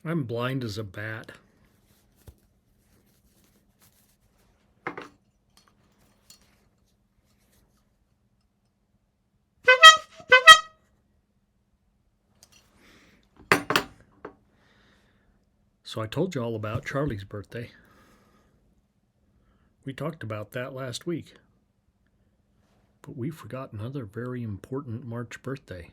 I'm blind as a bat. So I told you all about Charlie's birthday. We talked about that last week. But we forgot another very important March birthday.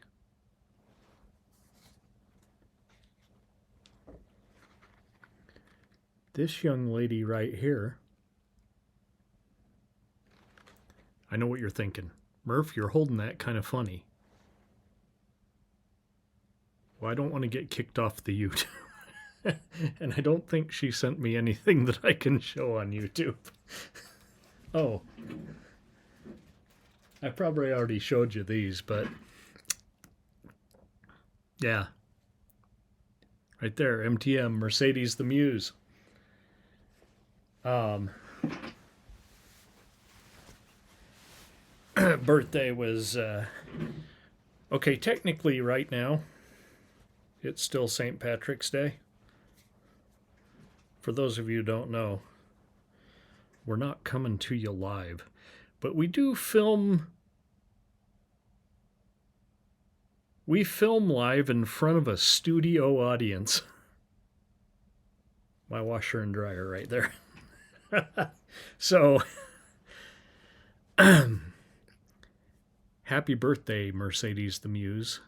This young lady right here. I know what you're thinking. Murph, you're holding that kind of funny. Well, I don't want to get kicked off the YouTube. And I don't think she sent me anything that I can show on YouTube. Oh. I probably already showed you these, but yeah. Right there, MTM, Mercedes the Muse. Birthday was, okay, technically right now, it's still St. Patrick's Day. For those of you who don't know, we're not coming to you live, but we do film. We film live in front of a studio audience. My washer and dryer right there. So, happy birthday, Mercedes the Muse.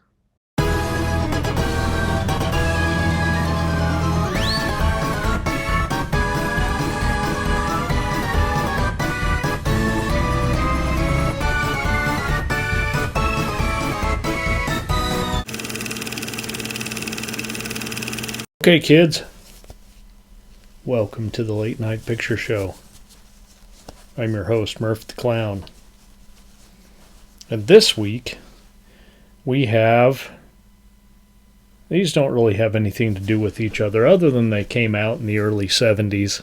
Okay, kids, welcome to the Late Night Picture Show. I'm your host, Murph the Clown. And this week, we have... These don't really have anything to do with each other, other than they came out in the early 70s.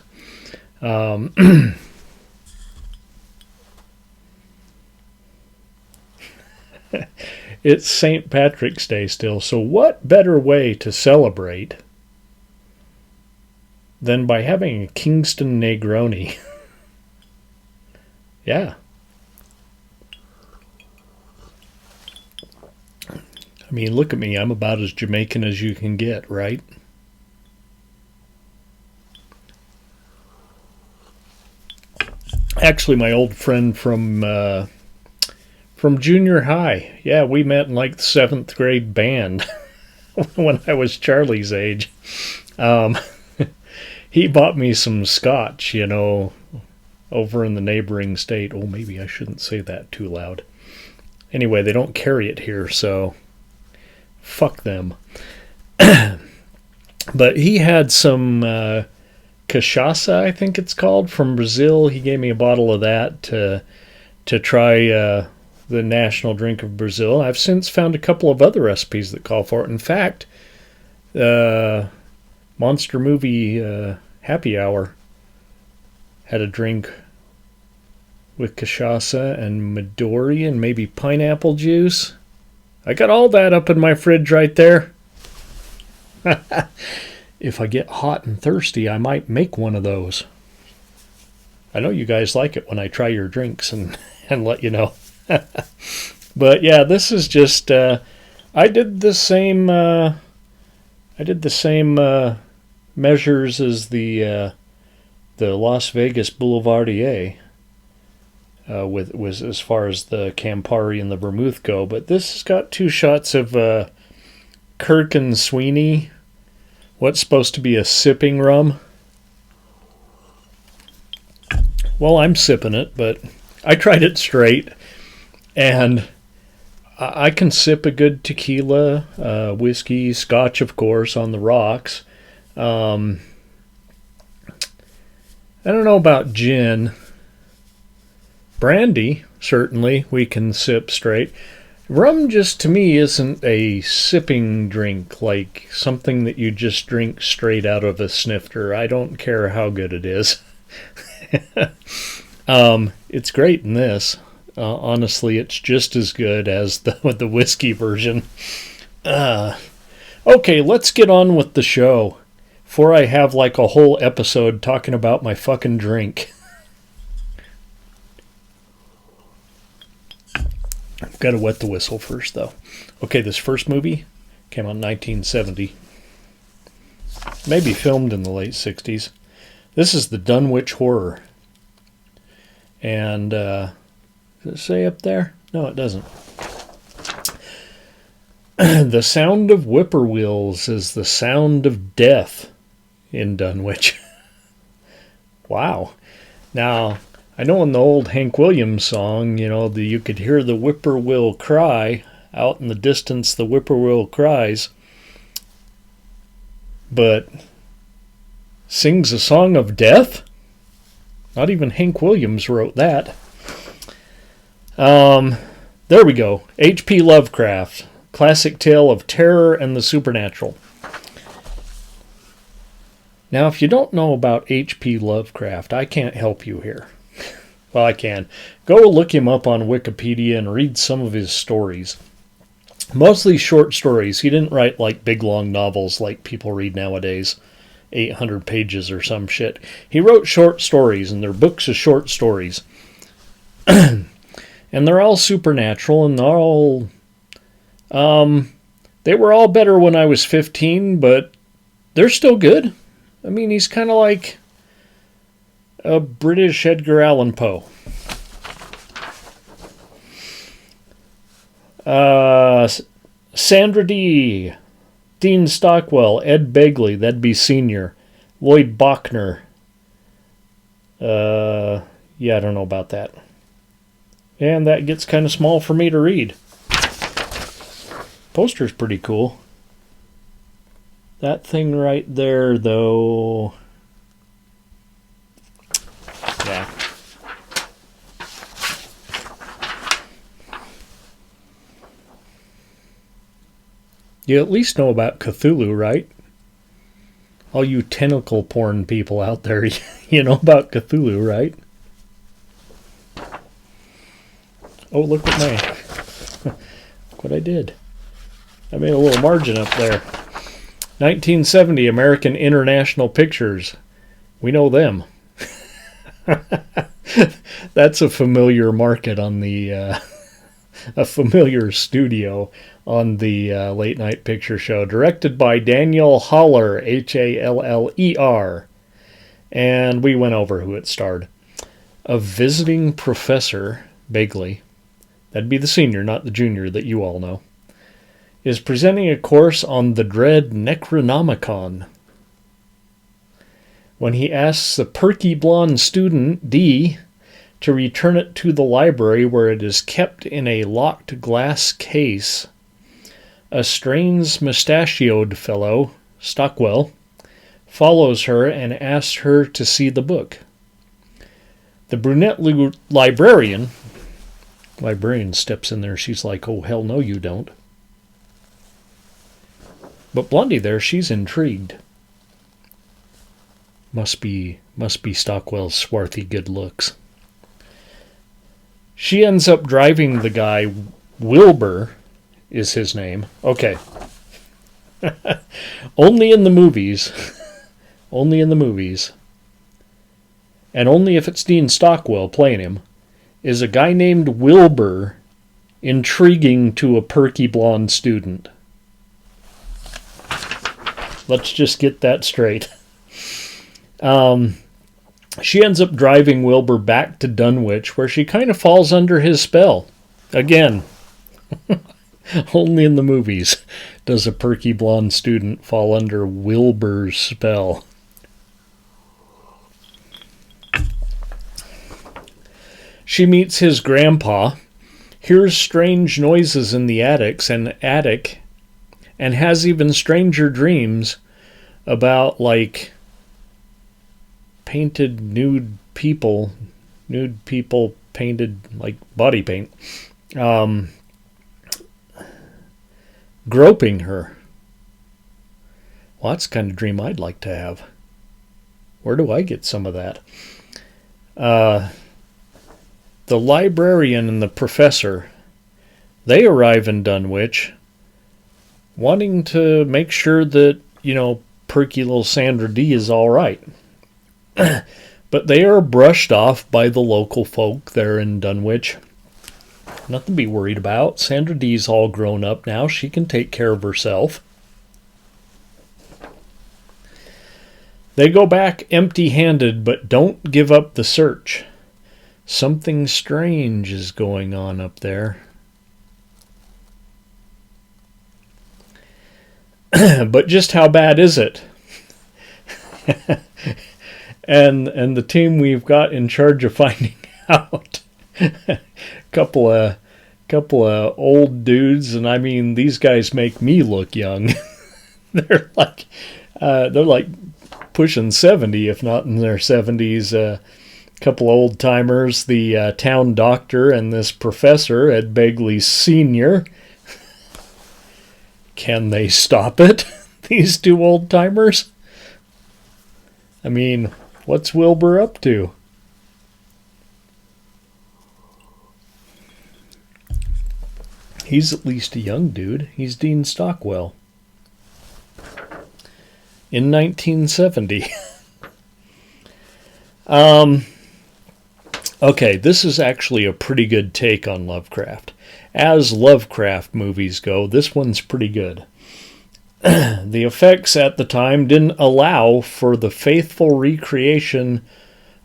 It's St. Patrick's Day still, so what better way to celebrate than by having a Kingston Negroni? Yeah. I mean, look at me. I'm about as Jamaican as you can get, right? Actually, my old friend from junior high. Yeah, we met in like the 7th grade band when I was Charlie's age. He bought me some scotch, over in the neighboring state. Oh, maybe I shouldn't say that too loud. Anyway, they don't carry it here, so fuck them. But he had some cachaça, I think it's called, from Brazil. He gave me a bottle of that to try the national drink of Brazil. I've since found a couple of other recipes that call for it. In fact, Monster Movie Happy Hour had a drink with cachaça and Midori and maybe pineapple juice. I got all that up in my fridge right there. If I get hot and thirsty, I might make one of those. I know you guys like it when I try your drinks and let you know. But yeah, this is just I did the same measures as the Las Vegas Boulevardier was as far as the Campari and the vermouth go, but this has got 2 shots of Kirk and Sweeney, what's supposed to be a sipping rum. Well, I'm sipping it, but I tried it straight, and I can sip a good tequila, whiskey, scotch, of course, on the rocks. I don't know about gin. Brandy, certainly, we can sip straight. Rum just, to me, isn't a sipping drink, like something that you just drink straight out of a snifter. I don't care how good it is. It's great in this. Honestly, it's just as good as the whiskey version. Okay, let's get on with the show. before I have like a whole episode talking about my fucking drink. I've got to wet the whistle first, though. Okay, this first movie came out in 1970. Maybe filmed in the late 60s. This is the Dunwich Horror. And, does it say up there? No, it doesn't. The sound of whippoorwills is the sound of death in Dunwich. Wow. Now, I know in the old Hank Williams song, you could hear the whippoorwill cry. Out in the distance, the whippoorwill cries. But sings a song of death? Not even Hank Williams wrote that. There we go. H.P. Lovecraft. Classic tale of terror and the supernatural. Now, if you don't know about H.P. Lovecraft, I can't help you here. Well, I can. Go look him up on Wikipedia and read some of his stories. Mostly short stories. He didn't write like big long novels like people read nowadays. 800 pages or some shit. He wrote short stories, and they're books of short stories. And they're all supernatural, and they're all... they were all better when I was 15, but they're still good. I mean, he's kind of like a British Edgar Allan Poe. Sandra Dee, Dean Stockwell, Ed Begley, that'd be senior, Lloyd Bachner. Yeah, I don't know about that. And that gets kind of small for me to read. Poster's pretty cool. That thing right there, though... Yeah. You at least know about Cthulhu, right? All you tentacle porn people out there, you know about Cthulhu, right? Oh, look what look what I did. I made a little margin up there. 1970, American International Pictures. We know them. That's a familiar market on the... a familiar studio on the late night picture show. Directed by Daniel Haller, Haller. And we went over who it starred. A visiting professor, Begley, that'd be the senior, not the junior that you all know, is presenting a course on the dread Necronomicon. When he asks the perky blonde student, D, to return it to the library where it is kept in a locked glass case, a strange mustachioed fellow, Stockwell, follows her and asks her to see the book. The brunette librarian steps in there. She's like, oh, hell no, you don't. But Blondie there, she's intrigued. Must be Stockwell's swarthy good looks. She ends up driving the guy. Wilbur is his name. Okay. Only in the movies. Only in the movies. And only if it's Dean Stockwell playing him. Is a guy named Wilbur intriguing to a perky blonde student. Let's just get that straight. She ends up driving Wilbur back to Dunwich, where she kind of falls under his spell. Again, only in the movies does a perky blonde student fall under Wilbur's spell. She meets his grandpa, hears strange noises in the attic, and has even stranger dreams about, like, painted nude people painted like body paint, groping her. Well, that's the kind of dream I'd like to have. Where do I get some of that? The librarian and the professor, they arrive in Dunwich wanting to make sure that, perky little Sandra Dee is all right. But they are brushed off by the local folk there in Dunwich. Nothing to be worried about. Sandra Dee's all grown up now. She can take care of herself. They go back empty-handed, but don't give up the search. Something strange is going on up there. But just how bad is it? and the team we've got in charge of finding out. couple of old dudes, and I mean, these guys make me look young. they're like pushing 70, if not in their 70s. Couple old timers, the town doctor and this professor, Ed Begley Sr. Can they stop it? These two old timers? I mean, what's Wilbur up to? He's at least a young dude. He's Dean Stockwell. In 1970. Okay, this is actually a pretty good take on Lovecraft. As Lovecraft movies go, this one's pretty good. The effects at the time didn't allow for the faithful recreation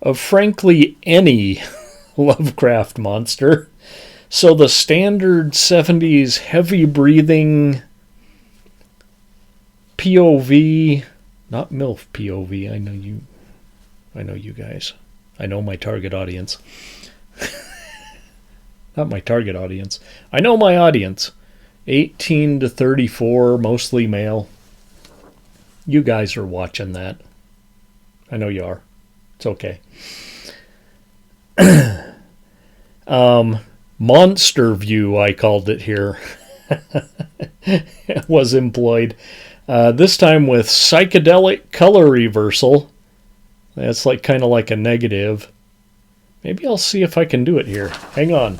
of frankly any Lovecraft monster. So the standard 70s heavy-breathing POV, not MILF POV, I know you guys. I know my target audience. Not my target audience. I know my audience. 18 to 34, mostly male. You guys are watching that. I know you are. It's okay. Monster view, I called it here. Was employed. This time with psychedelic color reversal. That's like kind of like a negative. Maybe I'll see if I can do it here. Hang on.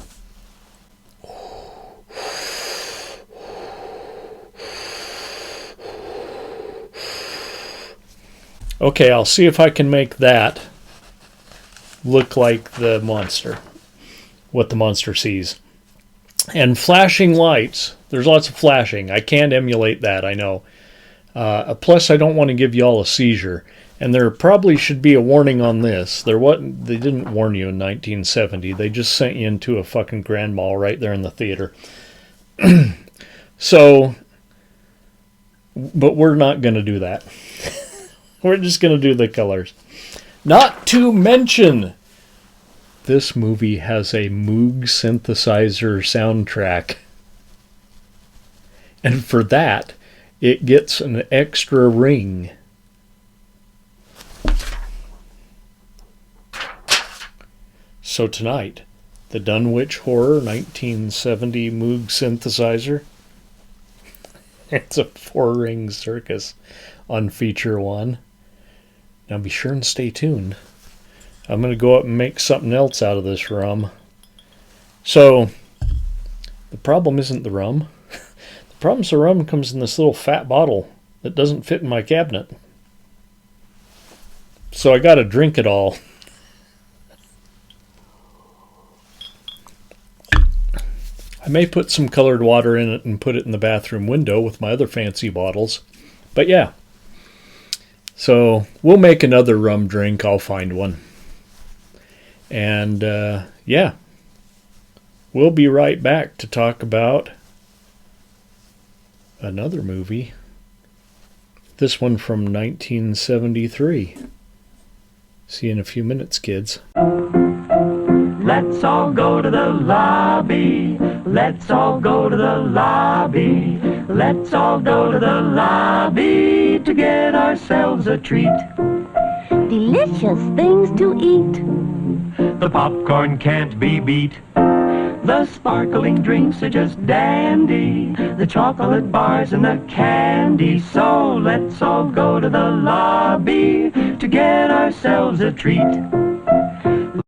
Okay, I'll see if I can make that look like the monster. What the monster sees. And flashing lights. There's lots of flashing. I can't emulate that, I know. Plus, I don't want to give you all a seizure. And there probably should be a warning on this. They didn't warn you in 1970. They just sent you into a fucking grand mal right there in the theater. So, but we're not going to do that. We're just going to do the colors. Not to mention, this movie has a Moog synthesizer soundtrack. And for that, it gets an extra ring. So tonight, the Dunwich Horror 1970 Moog synthesizer. It's a 4-ring circus on feature 1. Now be sure and stay tuned. I'm going to go up and make something else out of this rum. So, the problem isn't the rum. The problem's the rum comes in this little fat bottle that doesn't fit in my cabinet. So I got to drink it all. I may put some colored water in it and put it in the bathroom window with my other fancy bottles. But yeah. So we'll make another rum drink. I'll find one. And yeah. We'll be right back to talk about another movie. This one from 1973. See you in a few minutes, kids. Let's all go to the lobby. Let's all go to the lobby. Let's all go to the lobby to get ourselves a treat. Delicious things to eat. The popcorn can't be beat. The sparkling drinks are just dandy. The chocolate bars and the candy. So let's all go to the lobby to get ourselves a treat.